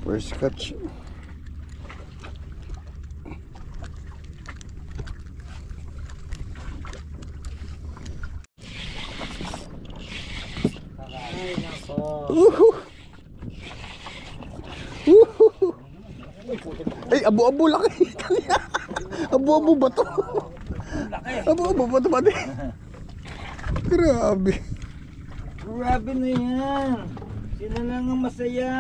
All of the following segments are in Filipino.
First catch. Ay, nako. Ay, abo-abo laki. Abo-abo ba to? Abo-abo ba to pati? Grabe. Grabe na yan. Sila lang ang masaya.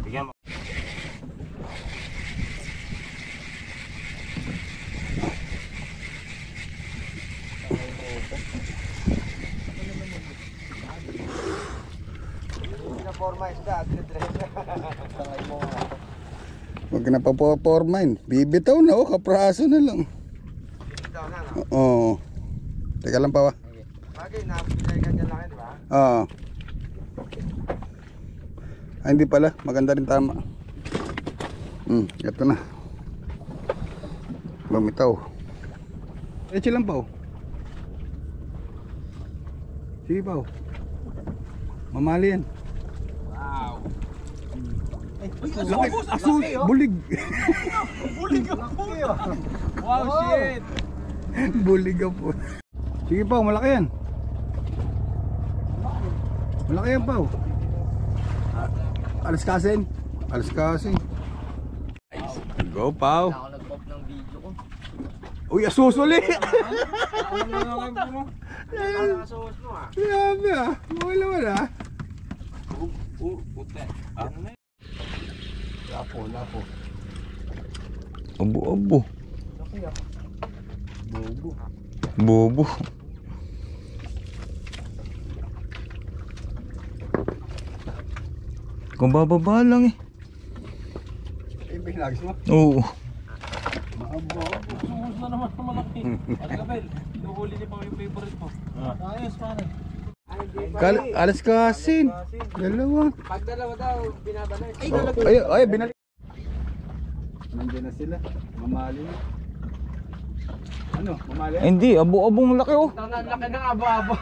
Bigyan mo. Huwag na pa-formain. Bibitaw na, kapraso na lang. Bibitaw na, no? Oo. Teka lang pa, wa. Bagay na, pinay ka dyan lang, di ba? Oo. Ay, hindi pala. Maganda rin tama. Ito na. Bumitaw. Eche lang, Pao. Sige, Pao. Mamali yan. Wow. Laki. Asus. Bulig. Bulig ako. Wow, shit. Bulig po. Sige, Pao. Malaki yan. Malaki yan, Pao. Alas kasin. Alas kasin. Go, Pao. Ako nag-off ng video ko. Uy, asus ulit. Nakakasos mo, ah. Grabe, ah. Okay naman, ah. Puti. Ano na yun? Lapo. Abo-abo. Bobo. Bobo. Kung bababa lang eh. Eh, pinagis mo? Oo. Sumus na naman ng malaki. Agabel, inuhuli niya pa yung favorite mo. Ayos, pare. Alas kasin. Dalawa. Pag dalawa daw, binabanay. Ay, binalik. Nandiyan na sila. Mamali na. Ano? Mamali? Hindi, abo-abong laki oh. Ang laki ng abo-abo.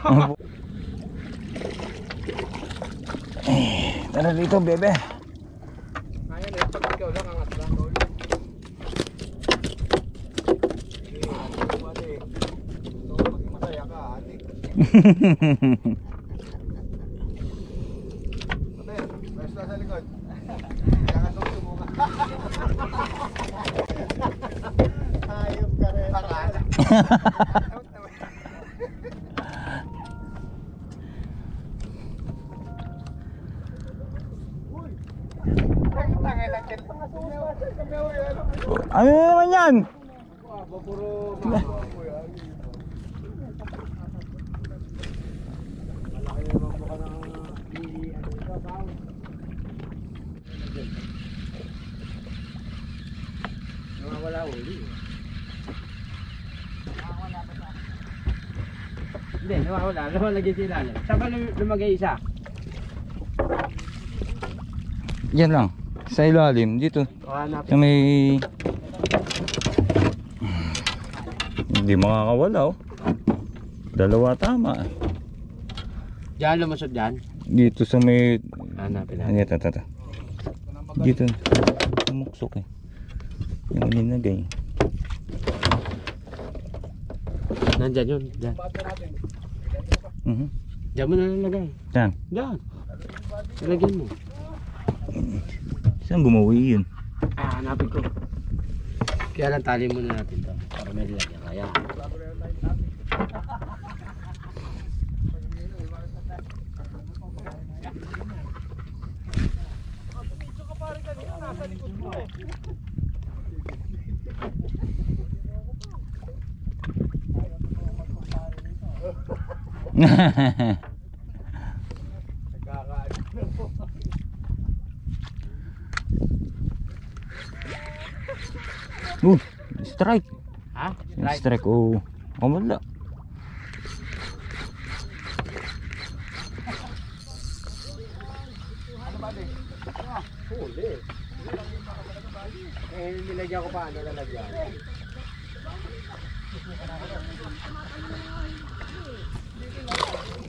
Tara dito, bebe. Kaya na, pag ikaw lang ang atla. Masaya ka, ate. Basta sa likod. Kakasok mo nga. Hayop ka rin. Pakala. Ano naman yan? Wala uli. Hindi, nawawala. Nawalagay sila. Saan ba lumagay isa? Yan lang. Sa ilalim, dito. Hanap. Sa may... Hindi makakawala oh. Dalawa tama. Diyan lumusod dyan. Dito sa may... Hanapin Ano ito. Dito. Umuksok eh. Yung linagay. Nandyan yun. Diyan. Diyan mo na nalagay. Saan? Diyan. Nalagyan mo. Saan bumawi yun? Hanapin ko. Kaya lang tali muna natin to. Para may lagyan. Kaya. Strike. Ha? Strike oh. Oh, wala. Huli. Nilagyan ko pa. Ano lalagyan?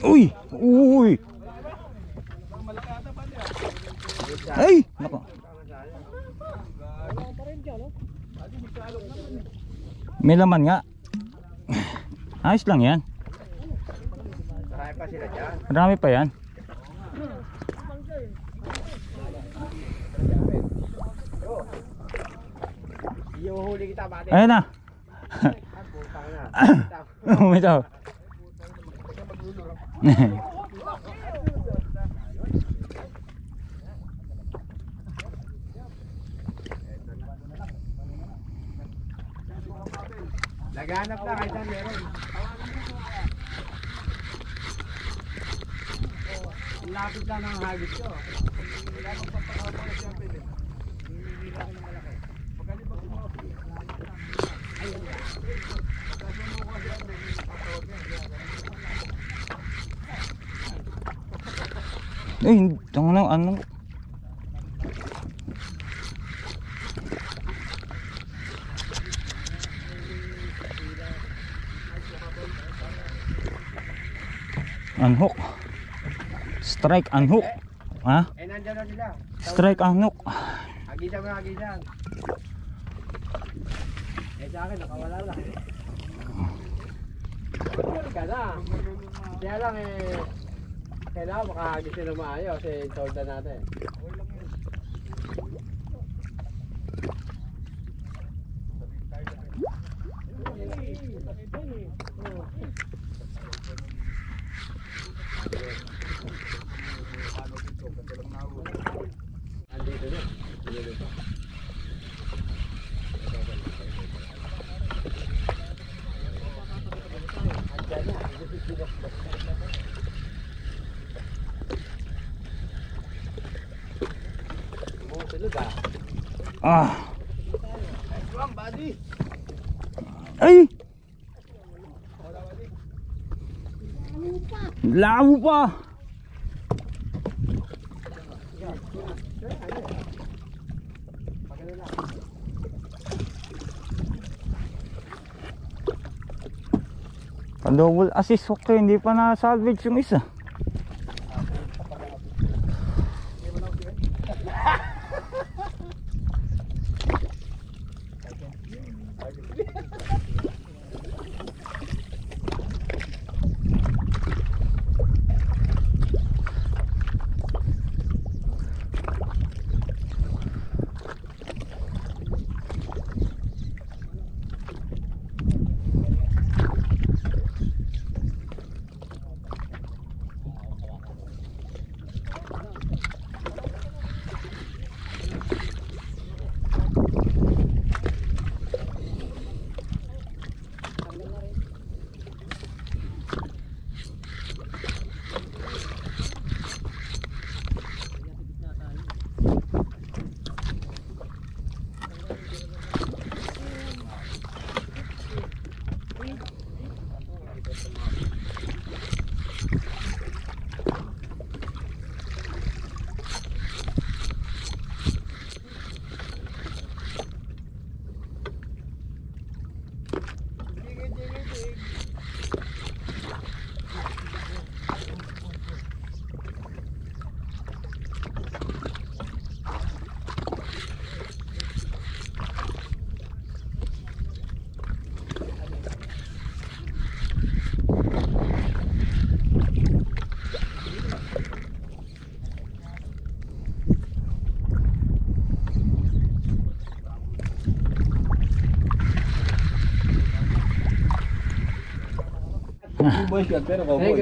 Uy! Uy! Ay! Nako. May laman nga. Ayos lang yan. Marami pa sila dyan. Marami pa yan. Iuhuli kita, pati. Ayun na. Putang na. Umitaw. Naghanap na kahit saan meron. Ang lapit lang ng hagis ko. Eh, ano? Unhook. Strike unhook. Ha? Eh, nandyan na sila. Strike unhook. Hagisan mo, hagisan. Eh, sa akin, nakawala lang. Huli ka na. Kaya lang kailangan makahagis sila maayos told na natin. Andito na. Andito na. Ah. Ay! Labo pa. Pa-double assist hook eh, hindi pa na-salvage yung isa.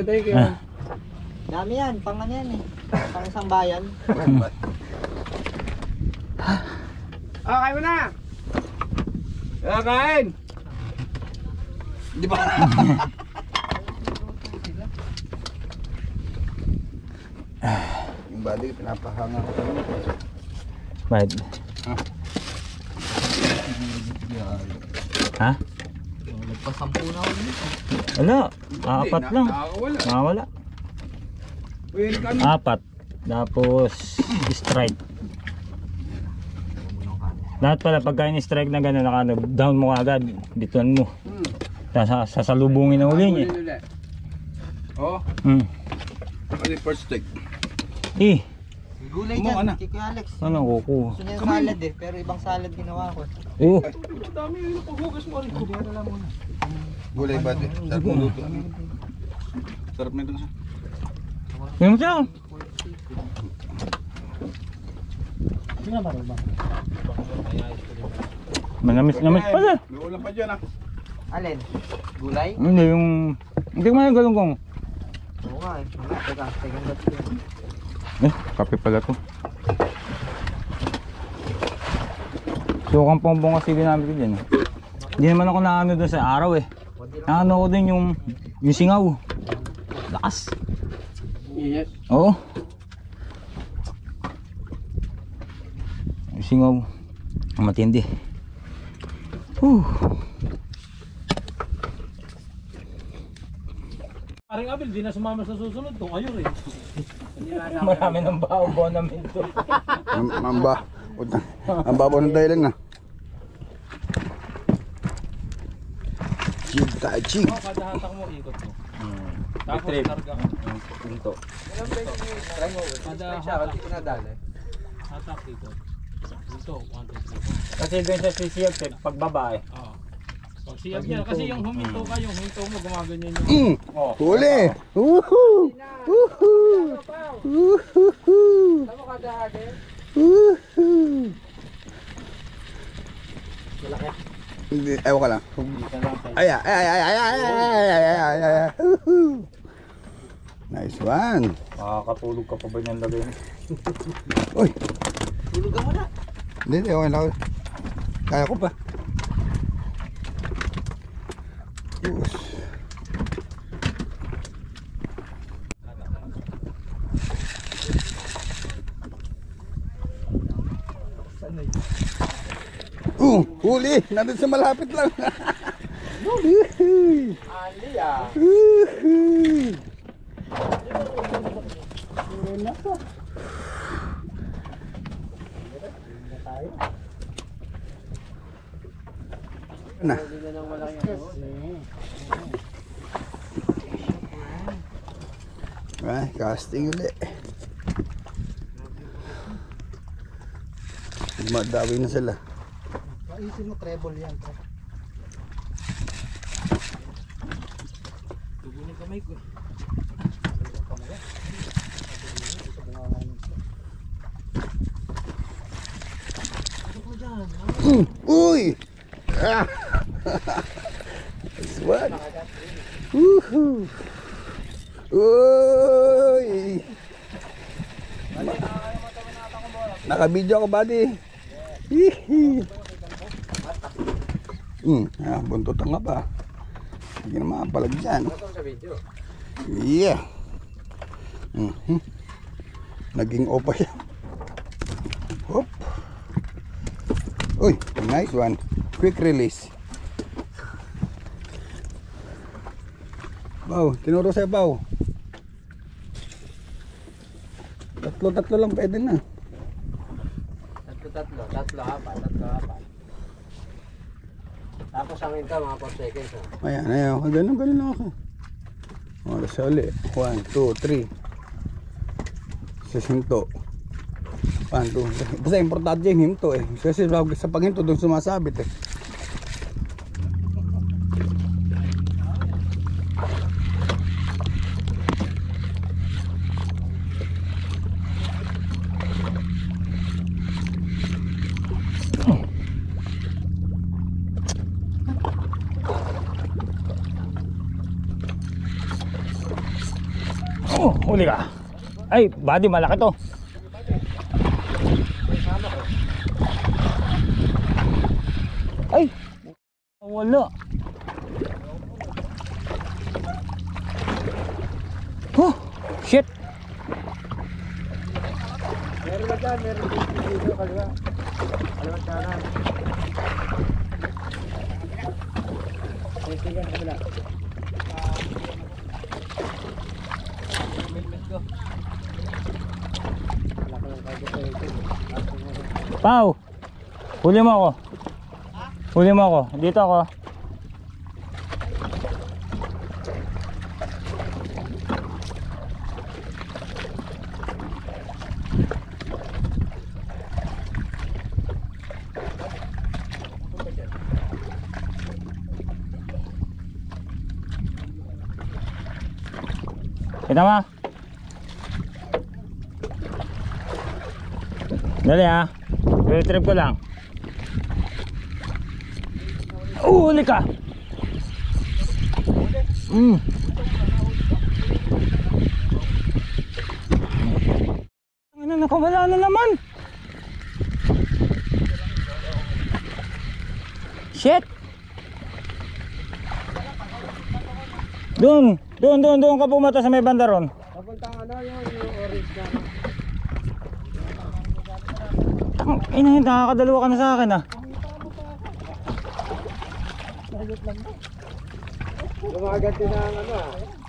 Thank you. Dami yan, pang ano yan eh. Pang isang bayan. Okay mo na. Kain. Di ba? Yung body, pinapahanga ko. Bakit? Ha? Nagpasampu na ako dito. Wala. Apat lang. Nakakawala. Nakawala. Pwede ka na. Apat. Tapos strike. Lahat pala pagka in-strike na gano'n, down mo agad. Bituan mo. Sasalubungin na uli niya. Oh, Hmm. ano yung first stick? Eh, Gulay Mo, dyan, ano? kay Kuya Alex. Ano kuko? Gusto niya salad eh, pero ibang salad ginawa ko. Oh, Gulay ba? Sarap ng luto. Sarap na ito siya. yun siya. Manamis-namis pala. May ulam pa dyan ah. Alin? Gulay? Hindi yung... Hindi ko man yung galunggong. Oo nga eh. Teka, second batch ko yun. Kape pala to. Sukang pombong kasi ginamit ko dyan. Hindi naman ako naano doon sa araw eh. Naano ko din yung singaw. Lakas. Yes. Oo. Yung singaw. Matindi. Paring Abel, di na sumama sa susunod to. Ayun eh. Marami ng bao-bao namin to. Mamba. Ang babaw ng dahilan na. Chig tayo, chig. Kada hatak mo, ikot mo. Tapos Trip. larga ka. Ito. Kada Siya, hindi ko nadali. hatak ikot. Dito, 1, 2, 3. Kasi doon sa CCF, pagbaba eh. Oo. Pag siyag niya, kasi yung huminto ka, yung hinto mo, gumaganyan yung... Oh. Huli! Woohoo! Woohoo! Woohoo! Tama ka dahade? Woohoo! Hindi, ewan ka lang. Ay, ay, ay, ay, ay, ay, ay, ay, ay, ay, ay. Woohoo! Nice one. Makakatulog ka pa ba niyan lagay mo? Uy, Tulog ka muna. hindi, okay lang. Kaya ko pa. Yes. Huli! Nandun sa malapit lang. Woohoo! Ali ah. Woohoo! Na. Hindi na nang malaki ano. Ay, casting ulit. Madawi na sila. Maisin mo treble yan. Tugunin kamay ko. Uy! Ah! Nice one. Woohoo! Uy! Naka-video ako, buddy. Hihi. Buntot nga pa. Hindi na makapalag dyan. Ito sa video. Yeah. Naging opa siya. Hop. Uy, nice one. Quick release. Bao, tinuro sa'yo, Bao. Tatlo lang pwede na. Tatlo, apat. Tapos ang hinta, mga 4 seconds. Ayan. Ganun lang ako. Oras sa uli. 1, 2, 3. Sa hinto. 1, 2, 3. Basta importante yung hinto eh. Kasi sa paghinto doon sumasabit eh. Oh, huli ka. Ay, buddy, malaki to. Ay, wala. Oh, shit. Meron na dyan, meron dito, kaliwa. Kaliwa kanan. Sige, kabila. Pau, huli mo ako. Huli mo ako. Dito ako. Kita mo? Dali ha. Retrieve ko lang. Huli ka. Ano, nakawala na naman. Shit. Doon ka pumunta sa may banda ron. Papuntang yung orange na. Nakakadalawa ka na sa akin ah. Gumaganti na ang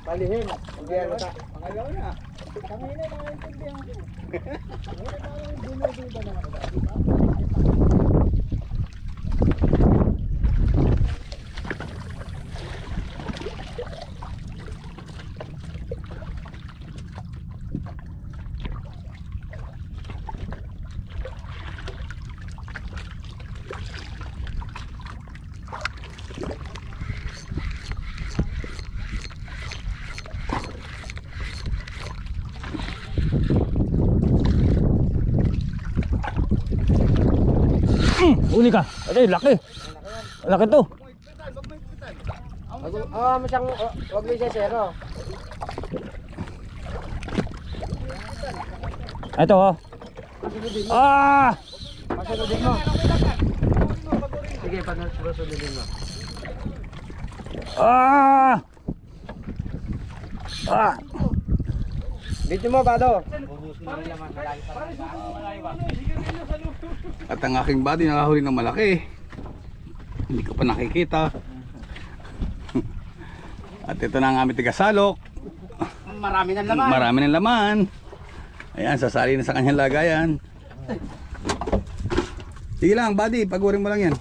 palihim. Hindi yan mata. Pangalaw na. Uli ka. Ay, laki. Laki to. Masyang, wag mo siya zero. Ito oh. Ah! Pasunodin mo. Sige, pasunodin mo. Ah! Ah! Video mo, Bado. At ang aking body nakahuli ng malaki. Hindi ko pa nakikita. At ito na ang aming tigasalok. Marami ng laman. Marami ng laman. Ayan, sasali na sa kanyang lagayan. Sige lang, buddy, pagurin mo lang yan.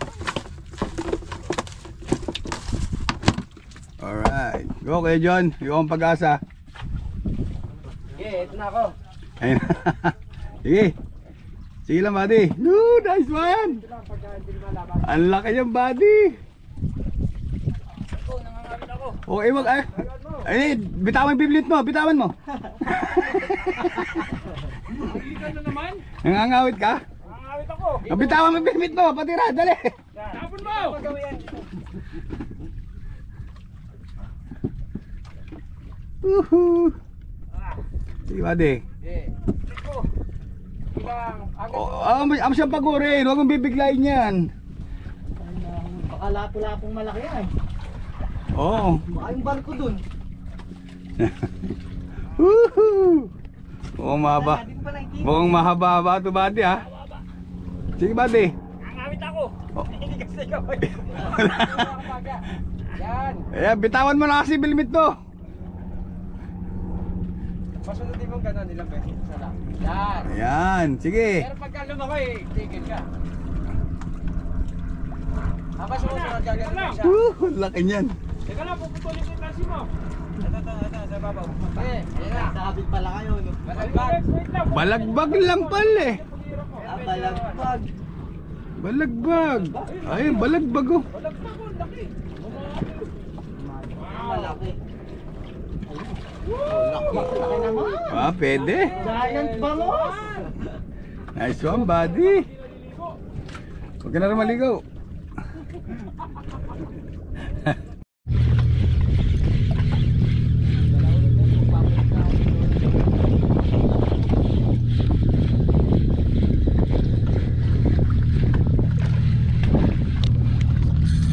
Alright. Go, Kuya John. Ikaw ang pag-asa. Sige, ito na ako. Ayun. Sige. Sige lang, buddy. Woo, nice one. Ang laki niyang buddy. Okay, ay, bitawan yung biblit mo, bitawan mo. Ikaw na naman. Nangangawit ka? Nangangawit ako. Bitawan mo yung biblit mo, patira, dali. Tapon mo. Woohoo. Sige, buddy. Sige. Ilang. Am siyang pagurin, huwag mong bibiglayin yan. Baka lapo-lapong malaki yan. Oo. Baka yung barko dun. Woohoo. Mukhang mahaba. Hindi ko pa nakikita. Mukhang mahaba-haba ito, buddy, ha? Sige, buddy. Nangangawit ako. Hindi kasi ikaw. Yan. Ayan, bitawan mo na kasi bilmit mo. Pasunodin mo gano'n ilang beses. Isa lang. Yan. Ayan, sige. Pero pagka lumaki, tigil ka. Habang sumusunod ka ganun lang siya. Laki niyan. Teka lang, puputulin ko yung tansi mo. Ito, sa babaw. Okay, ayan na. Sabit pala kayo, no? Balagbag. Wait lang. Balagbag lang pala eh. Balagbag. Balagbag. Ayun, balagbag oh. Balagbag ko, laki. Malaki. Laki naman. Ah, pwede. Giant bangos. Nice one, buddy. Huwag ka na rin maligaw.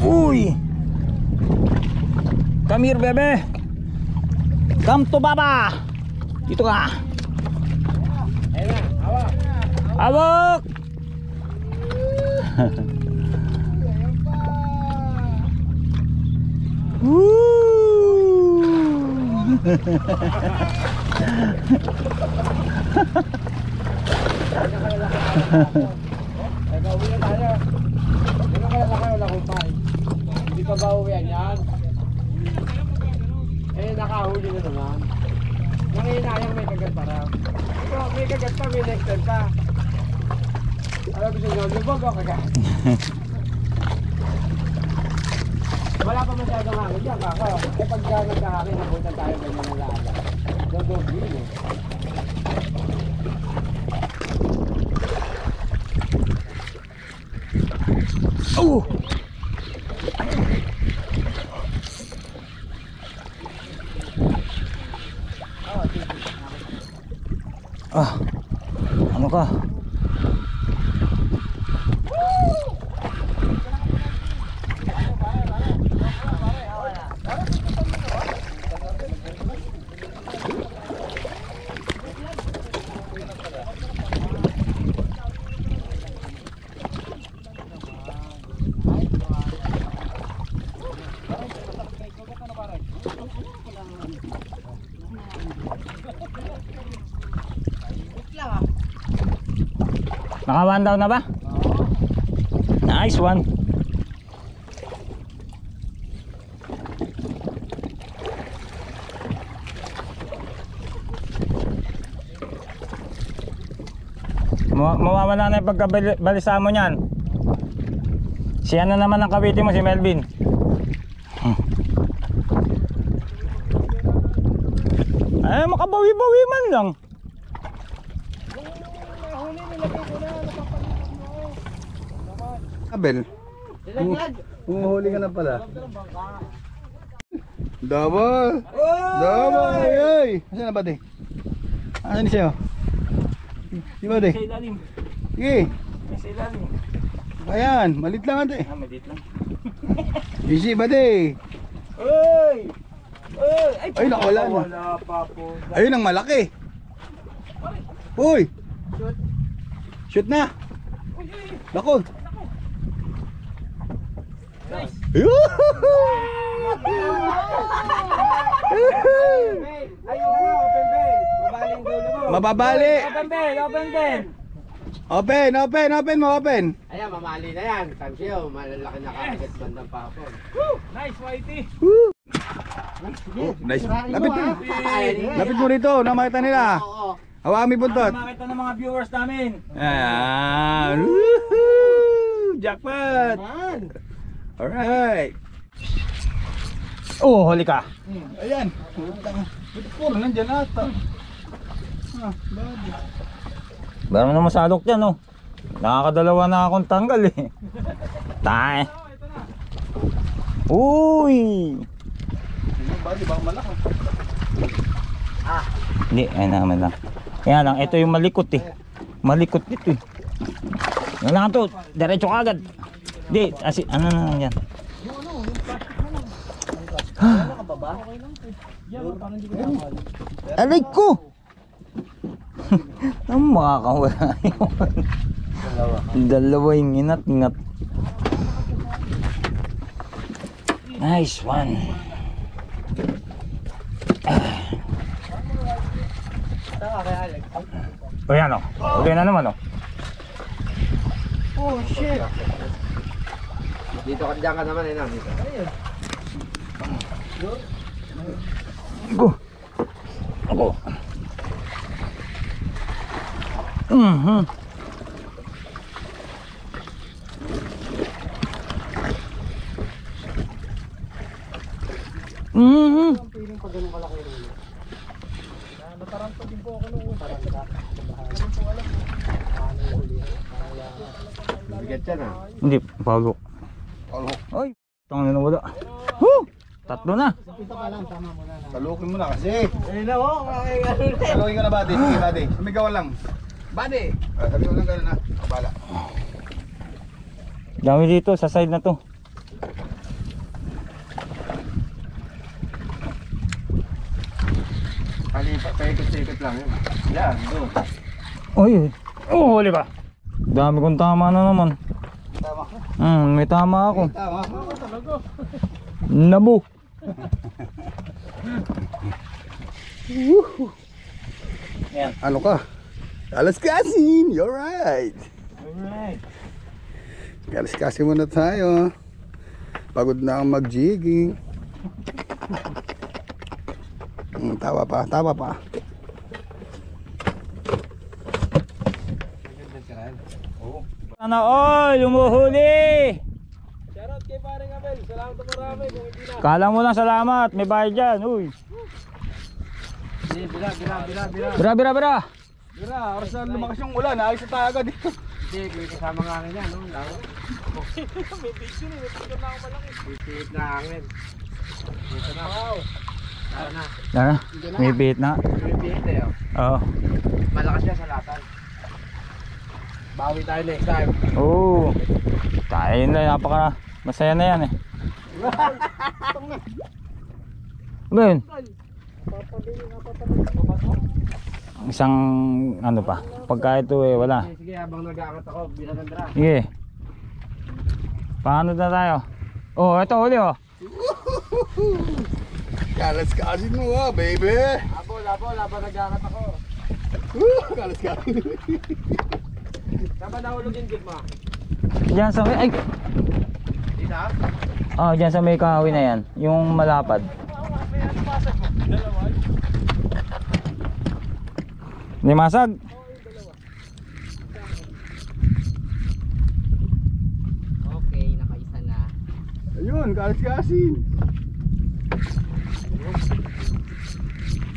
Uy! Come here, bebe. Come to baba. Dito ka. Ayan na, hawak. Awak! Ay, pauwi na tayo. Ganun ka lalaki, wala kumpay. Hindi pa ba uwian yan? Eh, nakahuli na naman. Nanginayang may kagat pa raw. Ito, may kagat pa, may next time pa. Alam ko siya, lubog o kagat? Wala pa masyadong hangin dyan, kako. Eh, pagka nagkahangin, nabutan tayo ganyan ng lahat. Oh! Ah, ano ka? Naka-one down na ba? Nice one. Mawawala na yung pagkabalisa mo niyan. Si ano naman ang kawiti mo, si Melvin. Ay, makabawi-bawi man lang. Abel, umuhuli ka na pala. Double! Double! Ay! Asan na ba di? Asan siya? Di ba di? Sa ilalim. Sige! Sa ilalim. Ayan, malit lang ate. Ah, madit lang. Easy ba di? Oy! Oy! Ay, nakawala na. Wala pa po. Ayun ang malaki. Uy! Shoot na! Lako! Nice. Ayaw na, open bell. Mabaling dulo mo. Mababali! Open bell, open bell. Open mo, open! Ayan, mamali na yan. Tansyo, malalaki na kakagat bandang papon. Nice, Whitey. Nice. Lapit mo rito, na makita nila. Oo. Hawakan mo yung buntot. Makita ng mga viewers namin. Ayan. Woohoo! Jackpot! Man. Alright. Oh, huli ka. Ayan. Puro nandyan ata. Meron naman masalok dyan, oh. Nakakadalawa na akong tanggal, eh. Tay. Uy! Bali, baka malaki. Hindi, ay naman lang. Yan lang, ito yung malikot, eh. Malikot dito, eh. Yan lang to, diretso ka agad. Hindi, ano na lang yan. Aray ko! Ang makakawala yun. Dalawa yung inat-ingat. Nice one. O yan, o. Okay na naman, o. Oh, shit. Dito ka dyan ka naman, eh, dito. Go. Ako. Bigat yan, ah. Hindi, bago. Ay, tangan na wala. Woo! Tatlo na. Talukin mo na kasi. Ayun na, oh. Talukin ka na, buddy. Sige, buddy. Sumigawan lang. Buddy. Sabi ko lang gano'n na. Kabala. Dami dito sa side na to. Paikot-ikot lang yun. Yan, doon. Oy, oh, huli ba? Dami kong tama na naman. Tama ka. May tama ako. Tama. Nabu. Ano ka? Alaskasin! You're right! Alright. Alaskasin muna tayo. Pagod na akong mag-jigging. Tawa pa. Sana all, umuhuli. Shoutout kay paring Abel. Salamat na marami kung hindi na. Kala mo lang salamat, may bayad dyan. Uy. Bila. Bira. Bira, oras na lumakas yung ulan, ayos na tayo agad dito. Hindi, may kasama nga hangin yan, no? Lawa. May picture eh. May picture na ako malaki. Bitiit na hangin. Dito na. Wow. Tara na. Tara, may bait na. May bitiit eh, oh. Oo. Malakas yan sa latan. Bawi tayo next time. Oo. Tayo na, napaka masaya na yan eh. Ano yun? Isang ano pa. Pagka ito eh, wala. Sige, habang nag-aangat ako, bilang ng dra. Sige. Paano na tayo? Oh, ito uli oh. Kalas-kasin mo baby. Habang nag-aangat ako. Kalas-kasin. Saan ba nahulog yung gig mo? Diyan sa may, ay. Dito? Oh, diyan sa may kahoy na yan. Yung malapad. Hindi masag. Okay, nakaisa na. Ayun, kalas-kasin.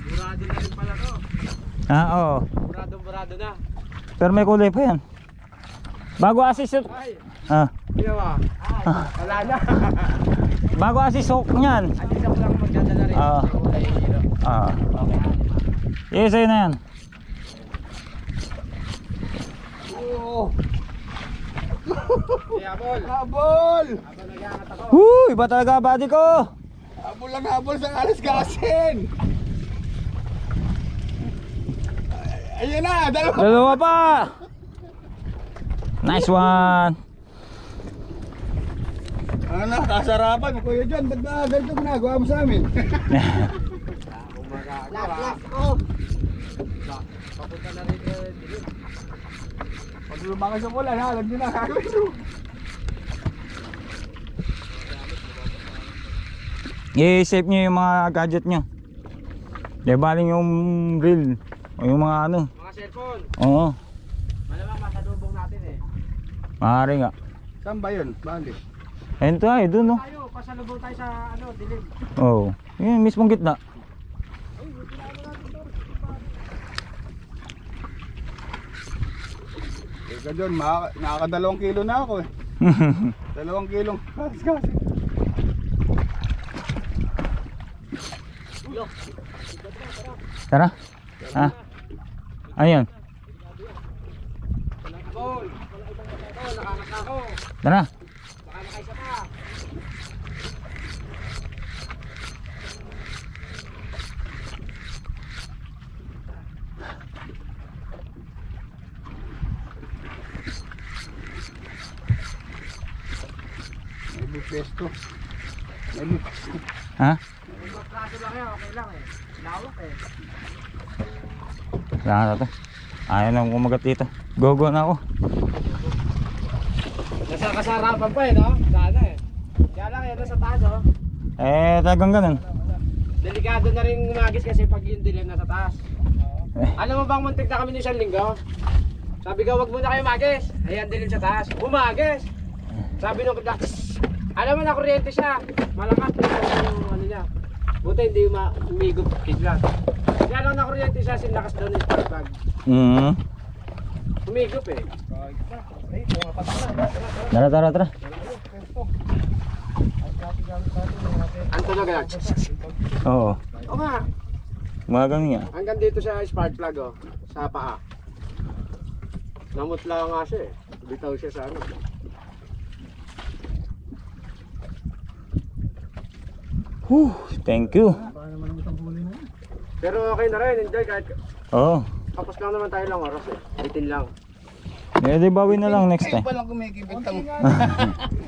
Burado na rin pala to. Oo. Burado na. Pero may kulay pa yan. Bago assist. Ay, Ah. ginawa. Wala na. Bago assist hook niyan. Alis ako lang magdadala rin. Ah. Kulay yung hero. Ah. Yes, ayun na yan. Habol. Habol! Habang nag-aangat ako. Iba talaga body ko. Habol lang habol sa kalas-kasin. Ayun na, dalawa. Dalawa pa. Nice one. Ano, kasarapan mo Kuya John, ba't ba ganito ginagawa mo sa amin? Last off. Papunta na rin dilim. Pag lumakas ang ulan, alam nyo na kakawin mo. I-save nyo yung mga gadget nyo. Di baling yung reel. O yung mga ano. Mga cellphone. Oo. Malamang masalubong natin eh. Maaari nga. Saan ba yun? Bakit? Ayun tayo, dun no. Tayo, pasalubong tayo sa dilim. Oo. Yung mismong gitna. Kuya John, nakaka-2 kilo na ako eh. 2 kilong kalas-kasin. Tara. Ha? Ayun. Habol. Nakakas na ako. Tara. Baka nakaisa pa. May pesto. May pesto. Ha? Magkaso lang yan, okay lang eh. Lawak eh. Kailangan na to. Ayaw na kumagat dito. Go na ako. Nasa kasarapan pa eh, no? Sana eh. Kaya lang yan, nasa taas oh. Talagang ganun. Delikado na rin umagis kasi pag yung dilim nasa taas. Alam mo bang muntik na kami ng 1 linggo? Sabi ko, wag muna kayo magis. Ayan, dilim sa taas. Umagis! Sabi nung kagak, alam mo na kuryente siya. Malakas yung ano niya. Buti hindi umigop kidlat. Kaya lang na kuryente siya, sinakas daw ng spark plug. Umigop eh. Tara. Anto na ganyan. Oo. O nga, Mga ganun nga. hanggang dito siya spark plug oh. Sa paa. Namutla nga siya eh. Bitaw siya sa ano. Thank you. Pero okay na rin, enjoy kahit Oo. tapos lang naman tayo lang oras eh. 18 lang. Di bawi na lang next Ngayon time. palang kumikibit ang...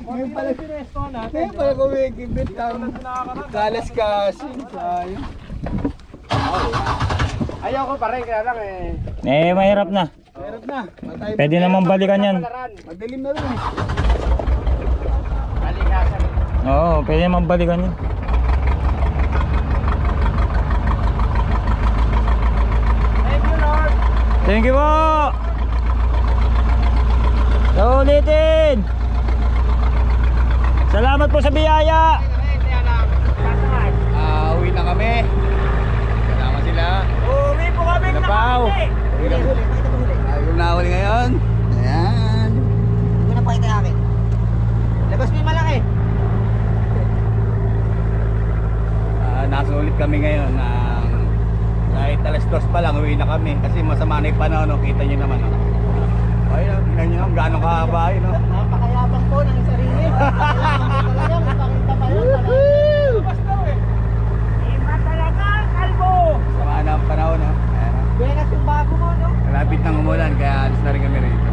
Ngayon pala pinesto natin. Ngayon palang kumikibit ang... Kalas-kasin. Sayang. Ayaw ko pa rin, kaya lang eh. Mahirap na. Meron na. Matay. Pwede naman balikan yan. Palaran. Madilim na rin eh. Kalikasan. Oo, pwede naman balikan yan. Thank you Lord. Thank you po. So, ulitin. Salamat po sa biyaya. Kaya lang. Kasahan. Uwi na kami. Kasama sila. Pao! Huli, huli. Pakita mo huli. Ay, kung nahuli ngayon. Ayan. Hindi mo na pakita yung akin. Labas mo yung malaki. Nasulit kami ngayon ng kahit alas 2 pa lang uwi na kami kasi masama na yung panahon, no? Kita nyo naman, no? Ayun, tingnan nyo kung gaano kahaba yun, no? Napakayabang po ng sarili. Kailangan mo talaga. Magpakita pa yun. Iba talaga, kalbo. Sama na ang panahon, no? Ayan, no? Buenas yung bago mo, no? Malapit nang umulan kaya alis na rin kami rito.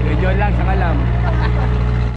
Medyo lang sa kalam.